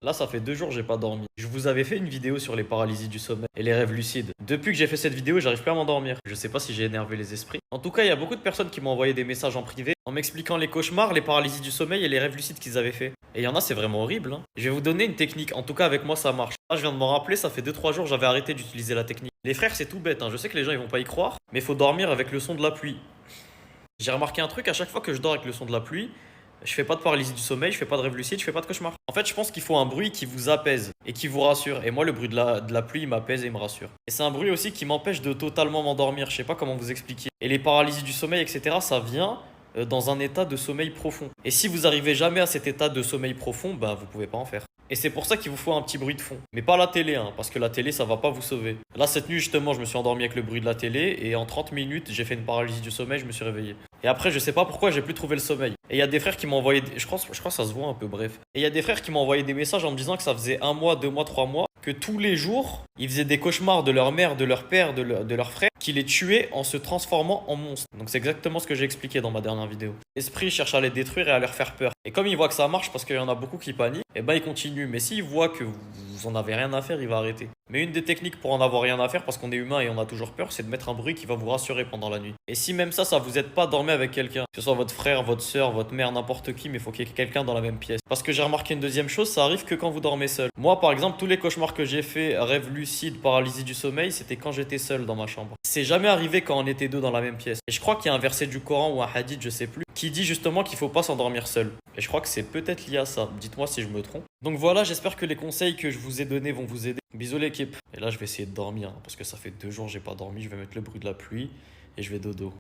Là, ça fait 2 jours, j'ai pas dormi. Je vous avais fait une vidéo sur les paralysies du sommeil et les rêves lucides. Depuis que j'ai fait cette vidéo, j'arrive plus à m'endormir. Je sais pas si j'ai énervé les esprits. En tout cas, il y a beaucoup de personnes qui m'ont envoyé des messages en privé en m'expliquant les cauchemars, les paralysies du sommeil et les rêves lucides qu'ils avaient fait. Et il y en a, c'est vraiment horrible, hein. Je vais vous donner une technique. En tout cas, avec moi, ça marche. Là, je viens de m'en rappeler, ça fait 2 3 jours, j'avais arrêté d'utiliser la technique. Les frères, c'est tout bête, hein. Je sais que les gens ils vont pas y croire, mais il faut dormir avec le son de la pluie. J'ai remarqué un truc, à chaque fois que je dors avec le son de la pluie, je fais pas de paralysie du sommeil, je fais pas de rêve lucide, je fais pas de cauchemar. En fait, je pense qu'il faut un bruit qui vous apaise et qui vous rassure. Et moi, le bruit de la pluie, il m'apaise et il me rassure. Et c'est un bruit aussi qui m'empêche de totalement m'endormir. Je sais pas comment vous expliquer. Et les paralysies du sommeil, etc., ça vient dans un état de sommeil profond. Et si vous arrivez jamais à cet état de sommeil profond, ben vous pouvez pas en faire. Et c'est pour ça qu'il vous faut un petit bruit de fond. Mais pas la télé, hein, parce que la télé, ça va pas vous sauver. Là, cette nuit, justement, je me suis endormi avec le bruit de la télé, et en 30 minutes, j'ai fait une paralysie du sommeil, je me suis réveillé. Et après, je sais pas pourquoi, j'ai plus trouvé le sommeil. Et il y a des frères qui m'ont envoyé. Je crois que ça se voit un peu, bref. Et il y a des frères qui m'ont envoyé des messages en me disant que ça faisait 1 mois, 2 mois, 3 mois, que tous les jours, ils faisaient des cauchemars de leur mère, de leur père, de leur frère, qui les tuaient en se transformant en monstres. Donc c'est exactement ce que j'ai expliqué dans ma dernière vidéo. L'esprit cherche à les détruire et à leur faire peur. Et comme il voit que ça marche, parce qu'il y en a beaucoup qui paniquent, et ben il continue. Mais s'il voit que vous en avez rien à faire, il va arrêter. Mais une des techniques pour en avoir rien à faire, parce qu'on est humain et on a toujours peur, c'est de mettre un bruit qui va vous rassurer pendant la nuit. Et si même ça vous aide pas, dormez avec quelqu'un. Que ce soit votre frère, votre soeur, votre mère, n'importe qui, mais il faut qu'il y ait quelqu'un dans la même pièce. Parce que j'ai remarqué une deuxième chose, ça arrive que quand vous dormez seul. Moi, par exemple, tous les cauchemars que j'ai fait, rêve lucide, paralysie du sommeil, c'était quand j'étais seul dans ma chambre. C'est jamais arrivé quand on était deux dans la même pièce. Et je crois qu'il y a un verset du Coran ou un hadith, je sais plus, qui dit justement qu'il faut pas s'endormir seul. Et je crois que c'est peut-être lié à ça. Dites-moi si je me trompe. Donc voilà, j'espère que les conseils que je vous ai donnés vont vous aider. Bisous l'équipe. Et là, je vais essayer de dormir, hein, parce que ça fait 2 jours que j'ai pas dormi. Je vais mettre le bruit de la pluie et je vais dodo.